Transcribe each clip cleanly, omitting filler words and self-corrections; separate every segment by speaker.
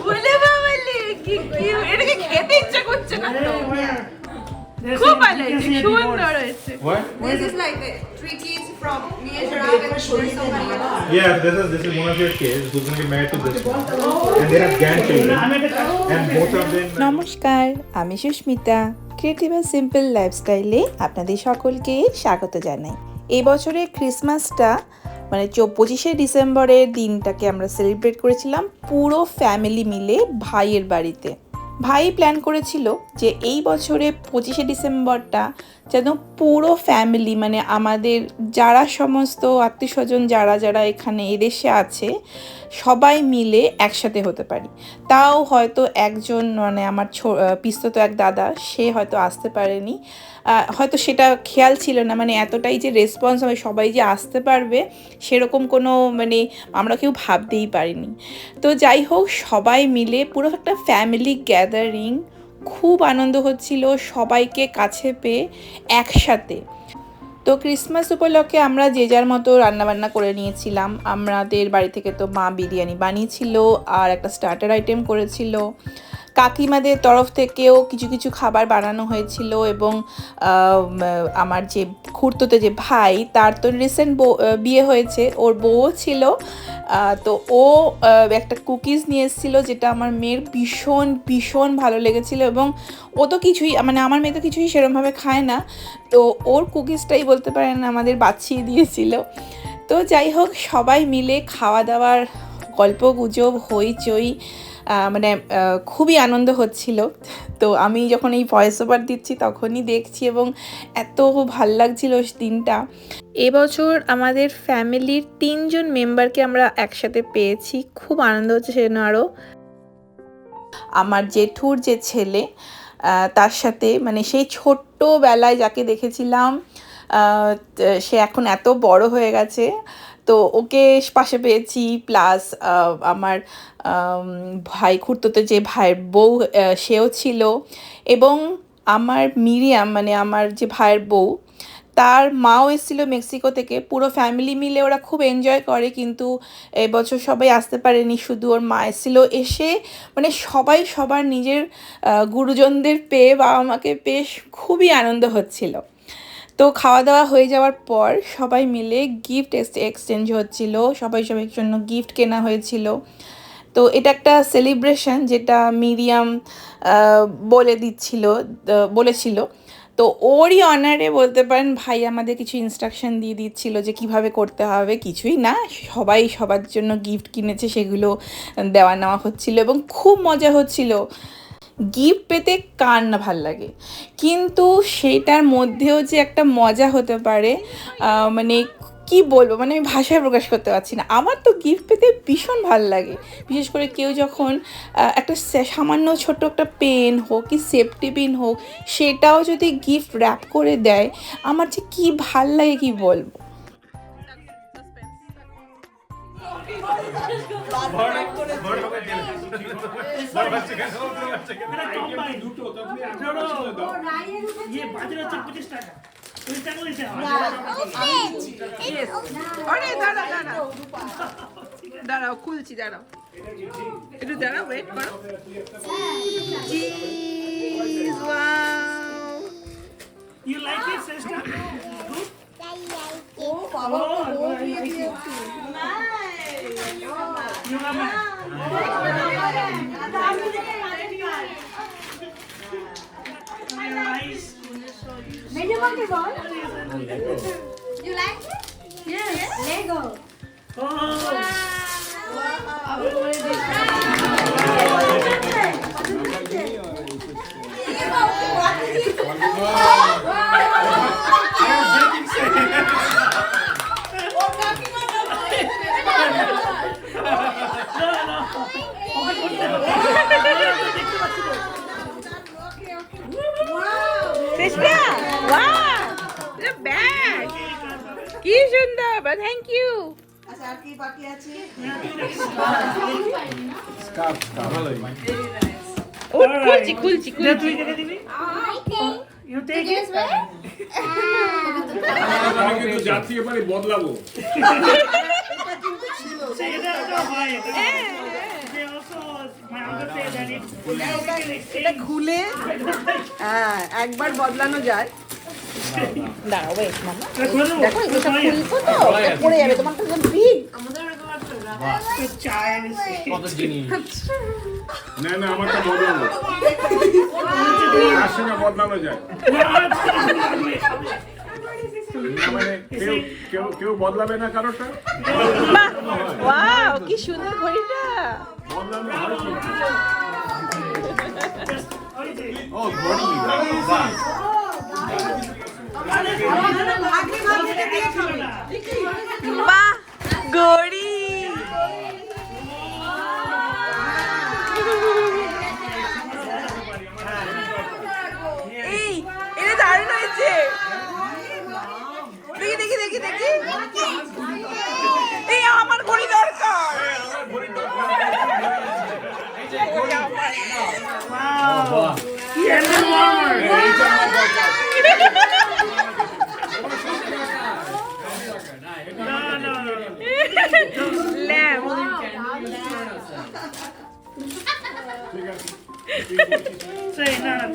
Speaker 1: বলে বাবালে কি কিউট, এটাকে খেতে ইচ্ছা করছে না তো। খুব ভালো হয়েছে, সুন্দর হয়েছে।
Speaker 2: What?
Speaker 3: This is like the 3 kids from me and Sharab and somebody else.
Speaker 2: Yeah, this is one of your kids who's going to get married to this one. And they have grandchildren. And both of them...
Speaker 4: নমস্কার, আমি Susmita. Creative আর simple লাইফস্টাইলে আপনাদের সকলকে স্বাগত জানাই। এই বছরের ক্রিসমাসটা মানে 25শে ডিসেম্বরের দিনটাকে আমরা সেলিব্রেট করেছিলাম পুরো ফ্যামিলি মিলে ভাইয়ের বাড়িতে। ভাই প্ল্যান করেছিল যে এই বছরে 25শে ডিসেম্বরটা যেন পুরো ফ্যামিলি মানে আমাদের যারা সমস্ত আত্মীয়স্বজন যারা এখানে এদেশে আছে সবাই মিলে একসাথে হতে পারি। তাও হয়তো একজন মানে আমার পিস্তত এক দাদা সে হয়তো আসতে পারেনি, হয়তো সেটা খেয়াল ছিল না, মানে এতটাই যে রেসপন্স হবে সবাই যে আসতে পারবে সেরকম কোনো মানে আমরা কেউ ভাবতেই পারিনি। তো যাই হোক সবাই মিলে পুরো একটা ফ্যামিলি গ্যাদারিং, খুব আনন্দ হচ্ছিল সবাইকে কাছে পেয়ে একসাথে। তো ক্রিসমাস উপলক্ষে আমরা যে যার মতো রান্নাবান্না করে নিয়েছিলাম। আমাদের বাড়ি থেকে তো মা বিরিয়ানি বানিয়েছিল আর একটা স্টার্টার আইটেম করেছিল। কাকিমাদের তরফ থেকেও কিছু খাবার বানানো হয়েছিল এবং আমার যে খুড়তুতে যে ভাই তার তো রিসেন্ট বিয়ে হয়েছে, ওর বউও ছিল। তো ও একটা কুকিজ নিয়ে এসেছিলো যেটা আমার মেয়ের ভীষণ ভালো লেগেছিলো এবং ও তো কিছুই মানে আমার মেয়ে তো কিছুই সেরকমভাবে খায় না, তো ওর কুকিজটাই বলতে পারেন আমাদের বাঁচিয়ে দিয়েছিল। তো যাই হোক সবাই মিলে খাওয়া দাওয়ার গল্প গুজব হইচই মানে খুবই আনন্দ হচ্ছিল। তো আমি যখন এই ভয়েস ওভার দিচ্ছি তখনই দেখছি এবং এত ভাল লাগছিল দিনটা। এবছর আমাদের ফ্যামিলির 3 জন মেম্বারকে আমরা একসাথে পেয়েছি, খুব আনন্দ হচ্ছে সেজন্য। আরও আমার জেঠুর যে ছেলে তার সাথে মানে সেই ছোট্টবেলায় যাকে দেখেছিলাম সে এখন এত বড় হয়ে গেছে, তো ওকে পাশে পেয়েছি। প্লাস আমার ভাই খুড়তুতে যে ভাইয়ের বউ সেও ছিল এবং আমার মিরিয়াম মানে আমার যে ভাইয়ের বউ তার মাও এসেছিলো মেক্সিকো থেকে। পুরো ফ্যামিলি মিলে ওরা খুব এনজয় করে, কিন্তু এবছর সবাই আসতে পারেনি, শুধু ওর মা এসেছিলো। এসে মানে সবাই সবার নিজের গুরুজনদের পেয়ে বাবা মাকে পেয়ে খুবই আনন্দ হচ্ছিল। তো খাওয়া দাওয়া হয়ে যাওয়ার পর সবাই মিলে গিফট এক্সচেঞ্জ হচ্ছিল, সবাইয়ের জন্য গিফট কেনা হয়েছিল। তো এটা একটা সেলিব্রেশন যেটা মিরিয়াম বলেছিল। তো ওরই অনারে বলতে পারেন ভাই আমাদের কিছু ইনস্ট্রাকশন দিয়ে দিচ্ছিল যে কিভাবে করতে হবে। কিছুই না, সবাই সবার জন্য গিফট কিনেছে, সেগুলো দেওয়া নেওয়া হচ্ছিল এবং খুব মজা হচ্ছিল। গিফট পেতে কার না ভাল লাগে, কিন্তু সেইটার মধ্যেও যে একটা মজা হতে পারে মানে কি বলবো, মানে আমি ভাষায় প্রকাশ করতে পারছি না। আমার তো গিফট পেতে ভীষণ ভাল লাগে, বিশেষ করে কেউ যখন একটা সামান্য ছোট একটা পেন হোক কি সেফটি পিন হোক সেটাও যদি গিফট র্যাপ করে দেয় আমার যে কি ভাল লাগে কি বলবো।
Speaker 1: দাঁড়াও খুলছি, দাঁড়াও একটু দাঁড়াও, ওয়েট করো।
Speaker 5: You like it, sister? Good?
Speaker 3: Oh, Baba, oh, nice.
Speaker 5: You love it? Nice.
Speaker 3: You like it? Yes. Lego.
Speaker 5: Oh.
Speaker 1: কি সুন্দর, থ্যাংক ইউ।
Speaker 3: আচ্ছা আর কি বাকি আছে?
Speaker 1: ও খুলছি।
Speaker 5: তুই দেখে দিবি? You take it?
Speaker 6: আমি কিন্তু যাচ্ছি এবারে বদলাবো।
Speaker 5: সেটা হয়। They also
Speaker 1: এটা খুলে হ্যাঁ একবার বদলানো যায়। দাঁড়াও ওয়েট মামা, দেখো এটা খুলবো তো এটা পড়ে যাবে, তোমার তো বিগ।
Speaker 6: না না আমারটা বদলাবো, আসে না বদলানো যায় না, মানে কেউ বদলাবে না কারোটা,
Speaker 1: ওয়াও কি সুন্দর ঘড়িটা।
Speaker 6: বদলানো হয় কিন্তু। ও ঘড়ি, বাহ।
Speaker 1: বাহ ঘড়ি, এই এটা দারুণ হয়েছে। দেখি দেখি দেখি দেখি, এই আমার ঘড়ি দরকার।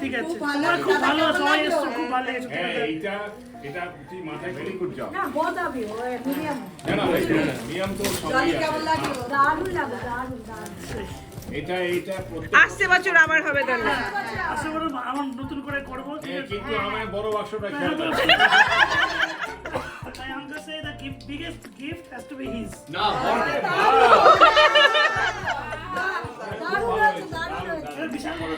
Speaker 5: ঠিক আছে, খুব ভালো, সবাই এসছো, খুব ভালো এসছো।
Speaker 6: হ্যাঁ এটা তুই মাথায় ফেলি করে যাও না, নিয়ম তো সবই আছে। এটা
Speaker 1: আসছে বছর আবার হবে তাহলে।
Speaker 5: আশা করো আমার নতুন করে করবো,
Speaker 6: কিন্তু আমার বড় বাক্সটা খেয়াল রাখবে।
Speaker 5: I'm just saying the biggest gift has to be his.
Speaker 6: না
Speaker 5: বিশাল বড়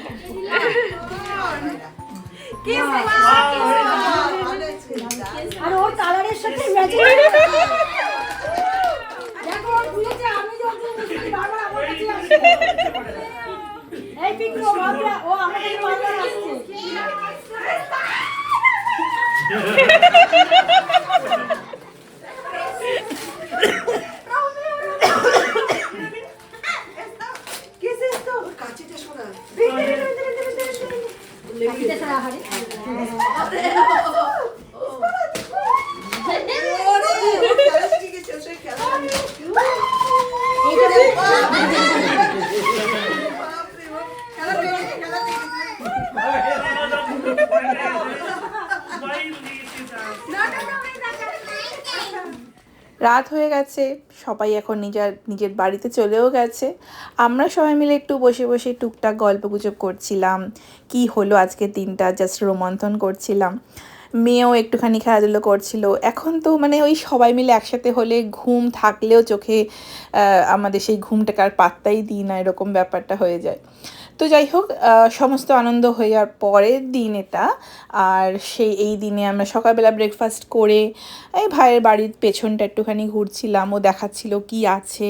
Speaker 7: আর ওর কালারের সাথে ম্যাচিং দেখো ও খুলেছে, আমি যখন বারবার আমার কাছে আসছে। এই পিকরো বাবা ও আমাকে বারবার আসছে।
Speaker 3: ¿Qué es esto? Cachete sola.
Speaker 7: কাছে ছাড়া হারে
Speaker 4: রাত হয়ে গেছে, সবাই এখন নিজের বাড়িতে চলেও গেছে। আমরা সবাই মিলে একটু বসে বসে টুকটাক গল্পগুজব করছিলাম, কি হলো আজকের দিনটা জাস্ট রোমন্থন করছিলাম। মেয়েও একটুখানি খেলাধুলো করছিল। এখন তো মানে ওই সবাই মিলে একসাথে হলে ঘুম থাকলেও চোখে আমাদের সেই ঘুমটাকে আর পাত্তাই দিই না, এরকম ব্যাপারটা হয়ে যায়। তো যাই হোক, সমস্ত আনন্দ হয়ে যাওয়ার পরের দিন এটা। আর এই দিনে আমরা সকালবেলা ব্রেকফাস্ট করে এই ভাইয়ের বাড়ির পেছনটা একটুখানি ঘুরছিলাম, ও দেখাচ্ছিল কি আছে।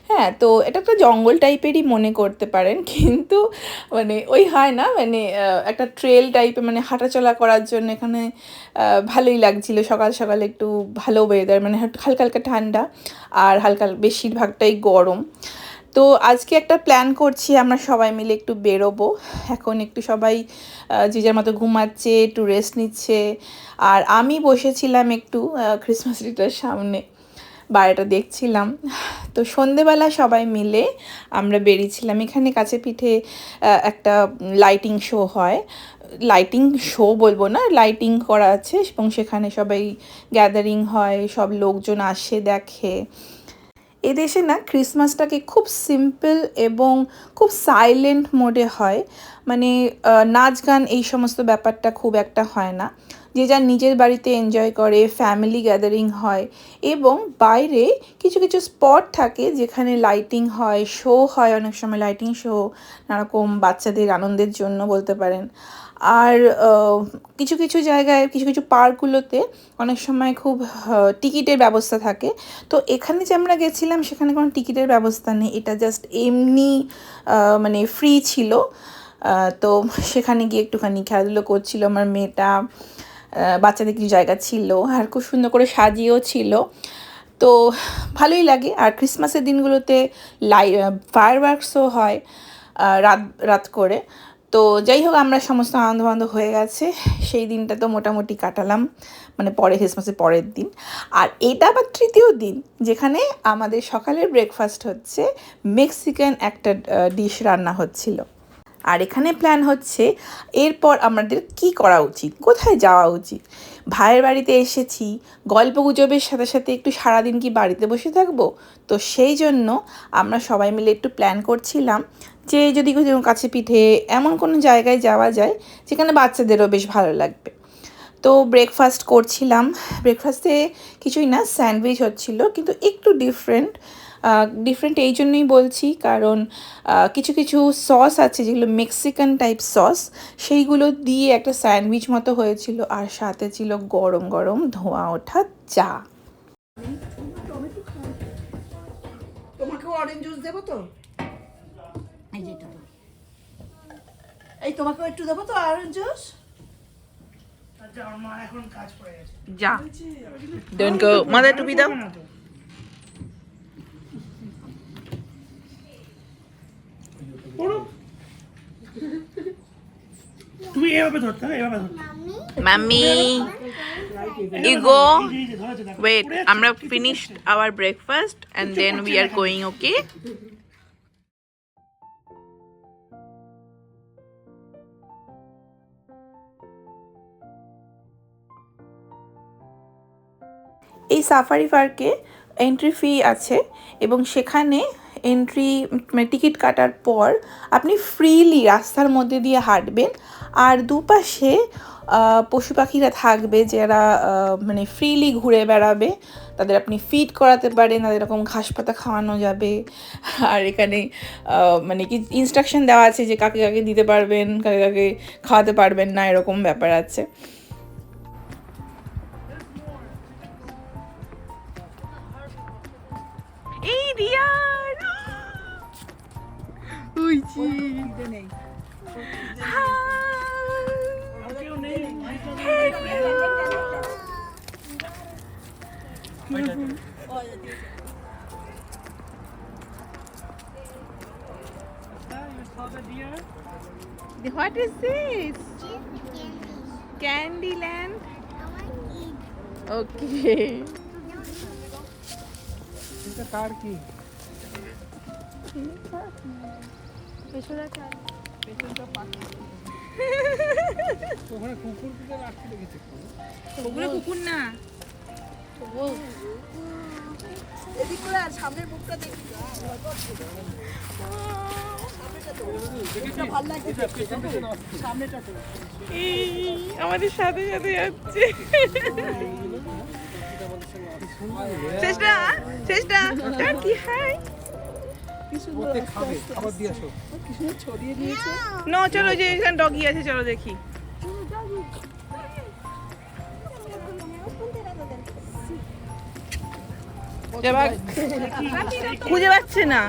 Speaker 4: হ্যাঁ, তো এটা একটা জঙ্গল টাইপেরই মনে করতে পারেন, কিন্তু মানে ওই হয় না, মানে একটা ট্রেল টাইপের, মানে হাঁটাচলা করার জন্য এখানে ভালোই লাগছিল। সকাল সকাল একটু ভালো ওয়েদার, মানে হালকা হালকা ঠান্ডা আর হালকা বেশিরভাগটাই গরম। তো আজকে একটা প্ল্যান করছি, আমরা সবাই মিলে একটু বেরোবো। এখন একটু সবাই যে যার মতো ঘুমাচ্ছে, একটু রেস্ট নিচ্ছে। আর আমি বসেছিলাম একটু ক্রিসমাস ট্রিটার সামনে, বাইরেটা দেখছিলাম। তো সন্ধেবেলা সবাই মিলে আমরা বেরিয়েছিলাম। এখানে কাছে পিঠে একটা লাইটিং শো হয়, লাইটিং শো বলবো না, লাইটিং করা আছে এবং সেখানে সবাই গ্যাদারিং হয়, সব লোকজন আসে দেখে। এদেশে না ক্রিসমাসটাকে খুব সিম্পল এবং খুব সাইলেন্ট মোডে হয়, মানে নাচ গান এই সমস্ত ব্যাপারটা খুব একটা হয় না। যে যার নিজের বাড়িতে এনজয় করে, ফ্যামিলি গ্যাদারিং হয় এবং বাইরে কিছু কিছু স্পট থাকে যেখানে লাইটিং হয়, শো হয়, অনেক সময় লাইটিং শো, নানারকম বাচ্চাদের আনন্দের জন্য বলতে পারেন। আর কিছু কিছু জায়গায়, কিছু কিছু পার্কগুলোতে অনেক সময় খুব টিকিটের ব্যবস্থা থাকে। তো এখানে যে আমরা গেছিলাম সেখানে কোনো টিকিটের ব্যবস্থা নেই, এটা জাস্ট এমনি মানে ফ্রি ছিল। তো সেখানে গিয়ে একটুখানি খেলাধুলো করছিল আমার মেয়েটা, বাচ্চাদের কিছু জায়গা ছিল আর খুব সুন্দর করে সাজিয়েও ছিল। তো ভালোই লাগে। আর ক্রিসমাসের দিনগুলোতে ফায়ারওয়ার্কসও হয় রাত করে। তো যাই হোক, আমরা সমস্ত আনন্দ হয়ে গেছে, সেই দিনটা তো মোটামুটি কাটালাম, মানে পরে ক্রিসমাসের পরের দিন। আর এটা আবার তৃতীয় দিন যেখানে আমাদের সকালের ব্রেকফাস্ট হচ্ছে মেক্সিকান একটা ডিশ রান্না হচ্ছিল। আর এখানে প্ল্যান হচ্ছে এরপর আমাদের কি করা উচিত, কোথায় যাওয়া উচিত। ভাইয়ের বাড়িতে এসেছি, গল্পগুজবের সাথে সাথে একটু সারাদিন কি বাড়িতে বসে থাকবো, তো সেই জন্য আমরা সবাই মিলে একটু প্ল্যান করছিলাম যে যদি কোনো কাছে পিঠে এমন কোনো জায়গায় যাওয়া যায় যেখানে বাচ্চাদেরও বেশ ভালো লাগবে। তো ব্রেকফাস্ট করছিলাম, ব্রেকফাস্টে কিছুই না, স্যান্ডউইচ হচ্ছিল, কিন্তু একটু ডিফারেন্ট এই জন্যই বলছি কারণ কিছু কিছু সস আছে যেগুলো মেক্সিকান টাইপ সস, সেইগুলো দিয়ে একটা স্যান্ডউইচ মতো হয়েছিল, আর সাথে ছিল গরম গরম ধোঁয়া ওঠা চা।
Speaker 1: তোমাকেও অরেঞ্জ জুস দেবো তো, এই যেটা তো, এই তোমাকেও একটু দেবো তো অরেঞ্জ জুস।
Speaker 5: আচ্ছা আমার মা এখন কাজ করে গেছে।
Speaker 4: যা, ডোন্ট গো, মাদার টুপি দাও।
Speaker 5: তুমি এভাবে ধরতে হবে, এভাবে ধরতে
Speaker 4: মাম্মি you go,
Speaker 5: ধরেছে দেখো।
Speaker 4: wait, আমরা finished our breakfast and then we are going, okay? এই সাফারি পার্কে এন্ট্রি ফি আছে এবং সেখানে এন্ট্রি মানে টিকিট কাটার পর আপনি ফ্রিলি রাস্তার মধ্যে দিয়ে হাঁটবেন, আর দুপাশে পশু পাখিরা থাকবে যারা মানে ফ্রিলি ঘুরে বেড়াবে, তাদের আপনি ফিড করাতে পারেন, তাদের এরকম ঘাস পাতা খাওয়ানো যাবে। আর এখানে মানে কি ইনস্ট্রাকশন দেওয়া আছে যে কাকে কাকে দিতে পারবেন, কাকে কাকে খাওয়াতে পারবেন না, এরকম ব্যাপার আছে। এই রিয়ান উইচি
Speaker 5: কেউ নেই।
Speaker 4: What is this? Candyland? Okay.
Speaker 5: এটা কার কি? ওখানে কুকুর দিকে রাখতে দেখেছি।
Speaker 4: ওগুলো কুকুর না।
Speaker 1: এদিক করে আর সামনের মুখটা দেখি, ভালো লাগছে সামনেটা তো।
Speaker 4: এই আমাদের সাথে সাথে যাচ্ছে। চেষ্টা চেষ্টা কি হাই
Speaker 5: খাবার দিয়ে আসো।
Speaker 1: ছড়িয়ে দিয়েছে।
Speaker 4: নো, চলো যে এখানে ডগি আছে, চলো দেখি। খুঁজে পাচ্ছে না,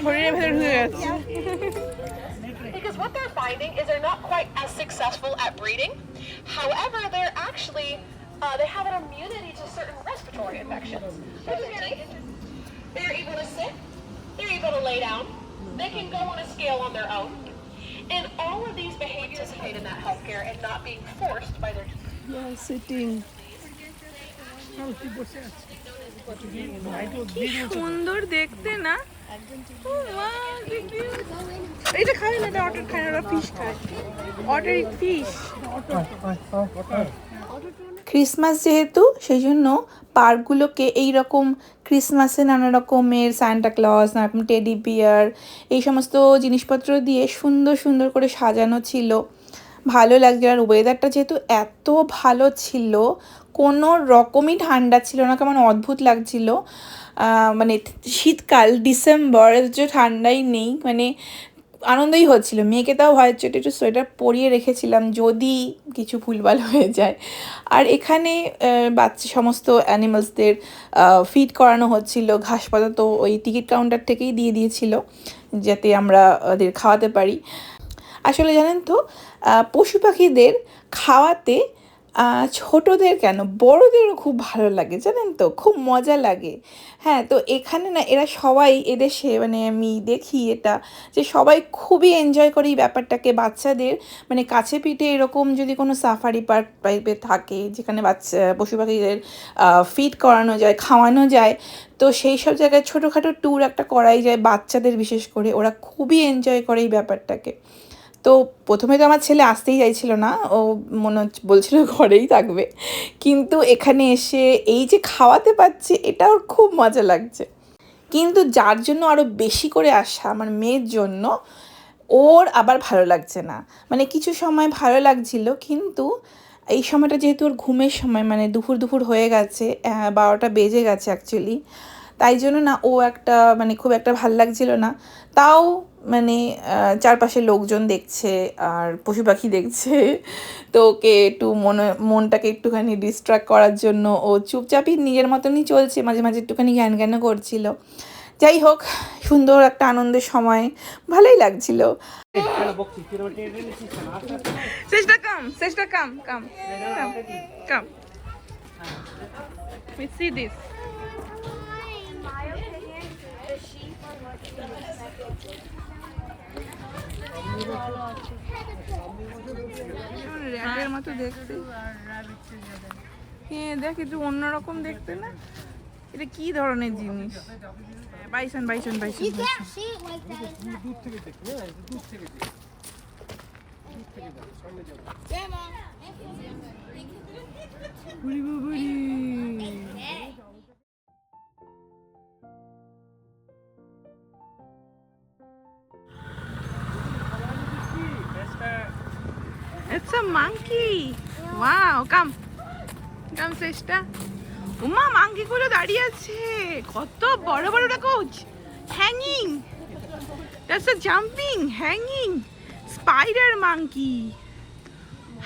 Speaker 4: শরীরের ভেতরে ঢুকে যাচ্ছে।
Speaker 8: Because what they're finding is they're not quite as successful at breeding. However, they're actually they have an immunity to certain respiratory infections. They're able to sit, they're able to lay down, they can go on a scale on their own, and all of these behaviors participate in that healthcare and not being forced by their.
Speaker 1: Sitting.
Speaker 4: কি সুন্দর দেখতে না? এটা খায় না, অটার খায় না, ওরা ফিশ খায়, অটার ফিশ। ক্রিসমাস যেহেতু, সেই জন্য পার্কগুলোকে এইরকম ক্রিসমাসে নানা রকমের সান্টা ক্লজ, নানা রকম টেডি বিয়ার, এই সমস্ত জিনিসপত্র দিয়ে সুন্দর সুন্দর করে সাজানো ছিল, ভালো লাগছে। আর ওয়েদারটা যেহেতু এত ভালো ছিল, কোনো রকমই ঠান্ডা ছিল না, কেমন অদ্ভুত লাগছিল। মানে শীতকাল, ডিসেম্বর, যে ঠান্ডাই নেই, মানে আনন্দই হচ্ছিল। মেয়েকে তাও ভয়ের চোটে একটু সোয়েটার পরিয়ে রেখেছিলাম যদি কিছু ভুলভাল হয়ে যায়। আর এখানে বাচ্চা সমস্ত অ্যানিমালসদের ফিড করানো হচ্ছিল, ঘাস পাতা তো ওই টিকিট কাউন্টার থেকেই দিয়ে দিয়েছিল যাতে আমরা ওদের খাওয়াতে পারি। আসলে জানেন তো, পশু পাখিদের খাওয়াতে ছোটদের কেন বড়দেরও খুব ভালো লাগে জানেন তো, খুব মজা লাগে। হ্যাঁ, তো এখানে না এরা সবাই এদেশে মানে আমি দেখি এটা যে সবাই খুবই এনজয় করে এই ব্যাপারটাকে। বাচ্চাদের মানে কাছে পিঠে এরকম যদি কোনো সাফারি পার্ক টাইপের থাকে যেখানে বাচ্চা পশু পাখিদের ফিড করানো যায়, খাওয়ানো যায়, তো সেই সব জায়গায় ছোটোখাটো ট্যুর একটা করাই যায় বাচ্চাদের, বিশেষ করে ওরা খুবই এনজয় করে এই ব্যাপারটাকে। তো প্রথমে তো আমার ছেলে আসতেই চাইছিল না, ও বলছিল ঘরেই থাকবে, কিন্তু এখানে এসে এই যে খাওয়াতে পারছে এটা ওর খুব মজা লাগছে। কিন্তু যার জন্য আরও বেশি করে আসা আমার মেয়ের জন্য, ওর আবার ভালো লাগছে না। মানে কিছু সময় ভালো লাগছিল, কিন্তু এই সময়টা যেহেতু ওর ঘুমের সময়, মানে দুপুর হয়ে গেছে, 12টা বেজে গেছে অ্যাকচুয়ালি, তাই জন্য না ও একটা মানে খুব একটা ভাল লাগছিল না। তাও মানে চারপাশে লোকজন দেখছে আর পশু পাখি দেখছে, তো ওকে একটু মনটাকে একটুখানি ডিস্ট্র্যাক্ট করার জন্য ও চুপচাপই নিজের মতনই চলছে, মাঝে মাঝে একটুখানি জ্ঞান করছিল। যাই হোক, সুন্দর একটা আনন্দের সময়, ভালোই লাগছিল। চেষ্টা কাম see this. র্যাটের মতো দেখতে, হ্যাঁ দেখ একটু অন্যরকম দেখতে না, এটা কি ধরনের জিনিস? Bison It's a monkey. Wow, come চেষ্টা। উমা, মাঙ্কি গুলো দাঁড়িয়ে আছে, কত বড় বড় কোচ, hanging, that's a jumping hanging spider monkey.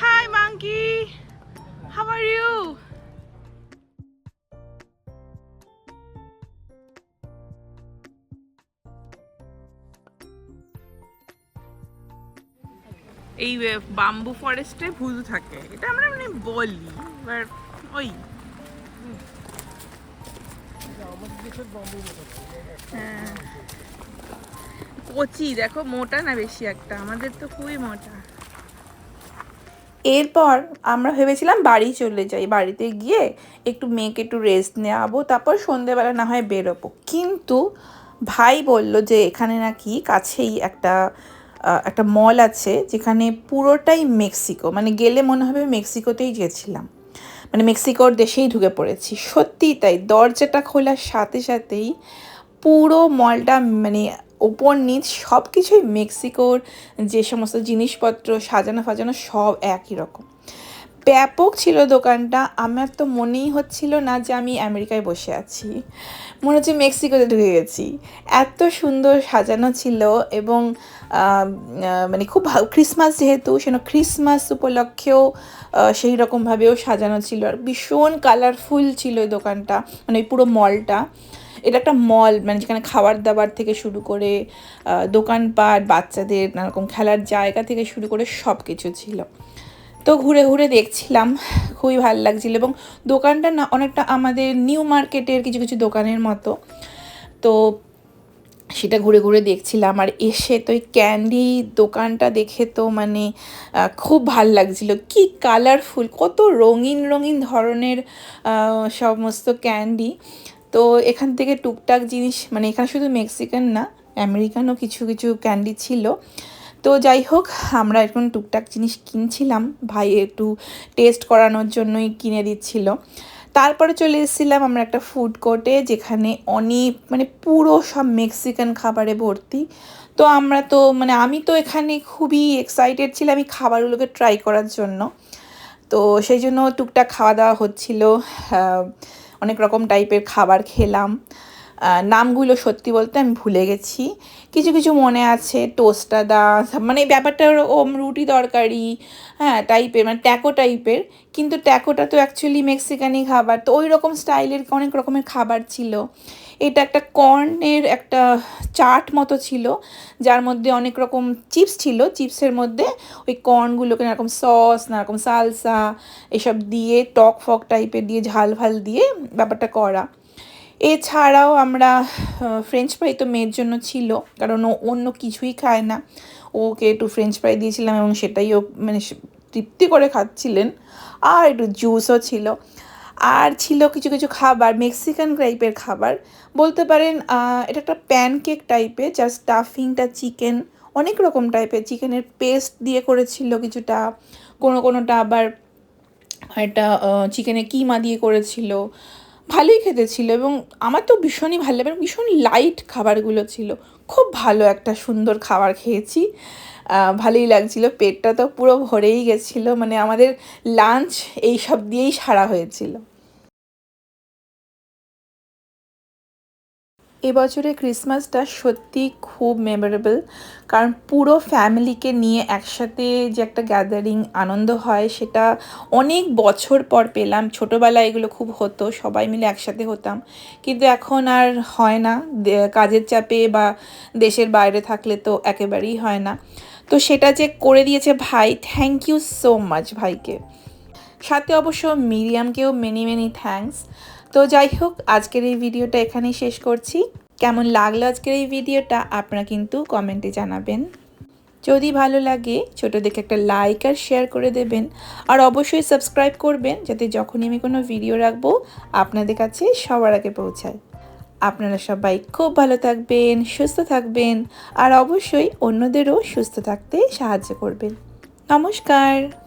Speaker 4: Hi monkey, how are you? এই বাম্বু ফরেস্টে ভুতু থাকে, এটা আমরা মানে বলি, এবার ওই হ্যাঁ কচি, দেখো মোটা না বেশি একটা, আমাদের তো খুবই মোটা। এরপর আমরা ভেবেছিলাম বাড়ি চলে যাই, বাড়িতে গিয়ে একটু মেয়েকে একটু রেস্ট নেওয়াবো, তারপর সন্ধেবেলা না হয় বেরোবো। কিন্তু ভাই বলল যে এখানে নাকি কাছেই একটা মল আছে যেখানে পুরোটাই মেক্সিকো, মানে গেলে মনে হবে মেক্সিকোতেই গেছিলাম, মানে মেক্সিকোর দেশেই ঢুকে পড়েছি। সত্যিই তাই, দরজাটা খোলার সাথে সাথেই পুরো মলটা মানে ওপর নিচ সব কিছুই মেক্সিকোর, যে সমস্ত জিনিসপত্র সাজানো সব একই রকম। ব্যাপক ছিল দোকানটা, আমার তো মনেই হচ্ছিল না যে আমি আমেরিকায় বসে আছি, মনে হচ্ছে মেক্সিকোতে ঢুকে গেছি। এত সুন্দর সাজানো ছিল, এবং মানে খুব ক্রিসমাস যেহেতু, সেন ক্রিসমাস উপলক্ষেও সেই রকমভাবেও সাজানো ছিল, আর ভীষণ কালারফুল ছিল ওই দোকানটা, মানে ওই পুরো মলটা। এটা একটা মল, মানে যেখানে খাবার দাবার থেকে শুরু করে দোকানপাট, বাচ্চাদের নানারকম খেলার জায়গা থেকে শুরু করে সব কিছু ছিল। তো ঘুরে ঘুরে দেখছিলাম, খুবই ভালো লাগছিল, এবং দোকানটা না অনেকটা আমাদের নিউ মার্কেটের কিছু কিছু দোকানের মতো। তো সেটা ঘুরে ঘুরে দেখছিলাম, আর এসে তো ওই ক্যান্ডি দোকানটা দেখে তো মানে খুব ভাল লাগছিল, কি কালারফুল, কত রঙিন ধরনের সমস্ত ক্যান্ডি। তো এখান থেকে টুকটাক জিনিস, মানে এখানে শুধু মেক্সিকান না, আমেরিকানও কিছু কিছু ক্যান্ডি ছিল। তো যাই হোক, আমরা এখন টুকটাক জিনিস কিনছিলাম, ভাই একটু টেস্ট করানোর জন্যই কিনে দিচ্ছিল। তারপরে চলে এসেছিলাম আমরা একটা ফুড কোর্টে, যেখানে অনেক মানে পুরো সব মেক্সিকান খাবারে ভর্তি। তো আমরা তো মানে আমি তো এখানে খুবই এক্সাইটেড ছিলাম এই খাবারগুলোকে ট্রাই করার জন্য। তো সেই জন্য টুকটাক খাওয়া দাওয়া হচ্ছিল, অনেক রকম টাইপের খাবার খেলাম। নামগুলো সত্যি বলতে আমি ভুলে গেছি, কিছু কিছু মনে আছে, টোস্টাদা, মানে ব্যাপারটা ওরকম রুটি তরকারি হ্যাঁ টাইপের, মানে ট্যাকো টাইপের, কিন্তু ট্যাকোটা তো অ্যাকচুয়ালি মেক্সিকানি খাবার, তো ওই রকম স্টাইলের অনেক রকমের খাবার ছিল। এটা একটা কর্নের একটা চাট মতো ছিল, যার মধ্যে অনেক রকম চিপস ছিল। চিপসের মধ্যে ওই কর্নগুলোকে এরকম সস, নারকম সালসা এসব দিয়ে টক ফক টাইপের দিয়ে ঝাল ফাল দিয়ে ব্যাপারটা করা। এছাড়াও আমরা ফ্রেঞ্চ ফ্রাই তো মেয়ের জন্য ছিল, কারণ ও অন্য কিছুই খায় না। ওকে একটু ফ্রেঞ্চ ফ্রাই দিয়েছিলাম এবং সেটাই ও মানে তৃপ্তি করে খাচ্ছিলেন। আর একটু জুসও ছিল। আর ছিল কিছু কিছু খাবার, মেক্সিকান টাইপের খাবার বলতে পারেন। এটা একটা প্যানকেক টাইপের, যার স্টাফিংটা চিকেন, অনেক রকম টাইপের চিকেনের পেস্ট দিয়ে করেছিল কিছুটা, কোনোটা আবার একটা চিকেনের কিমা দিয়ে করেছিল। ভালোই খেতে ছিল এবং আমার তো ভীষণই ভালো লাগে, ভীষণ লাইট খাবারগুলো ছিল। খুব ভালো একটা সুন্দর খাবার খেয়েছি, ভালোই লাগছিল, পেটটা তো পুরো ভরেই গেছিলো। মানে আমাদের লাঞ্চ এই সব দিয়েই সারা হয়েছিল। এবছরের ক্রিসমাসটা সত্যি খুব মেমোরেবল, কারণ পুরো ফ্যামিলিকে নিয়ে একসাথে যে একটা গ্যাদারিং আনন্দ হয় সেটা অনেক বছর পর পেলাম। ছোটোবেলায় এগুলো খুব হতো, সবাই মিলে একসাথে হতাম, কিন্তু এখন আর হয় না। কাজের চাপে বা দেশের বাইরে থাকলে তো একেবারেই হয় না। তো সেটা যে করে দিয়েছে ভাই, থ্যাংক ইউ সো মাচ ভাইকে। সাথে অবশ্য মিরিয়ামকেও মেনি থ্যাঙ্কস। তো যাই হোক, আজকের এই ভিডিওটা এখানেই শেষ করছি। কেমন লাগলো আজকের এই ভিডিওটা আপনারা কিন্তু কমেন্টে জানাবেন। যদি ভালো লাগে ছোটো দেখে একটা লাইক আর শেয়ার করে দেবেন, আর অবশ্যই সাবস্ক্রাইব করবেন, যাতে যখনই আমি কোনো ভিডিও রাখবো আপনাদের কাছে সবার আগে পৌঁছায়। আপনারা সবাই খুব ভালো থাকবেন, সুস্থ থাকবেন, আর অবশ্যই অন্যদেরও সুস্থ থাকতে সাহায্য করবেন। নমস্কার।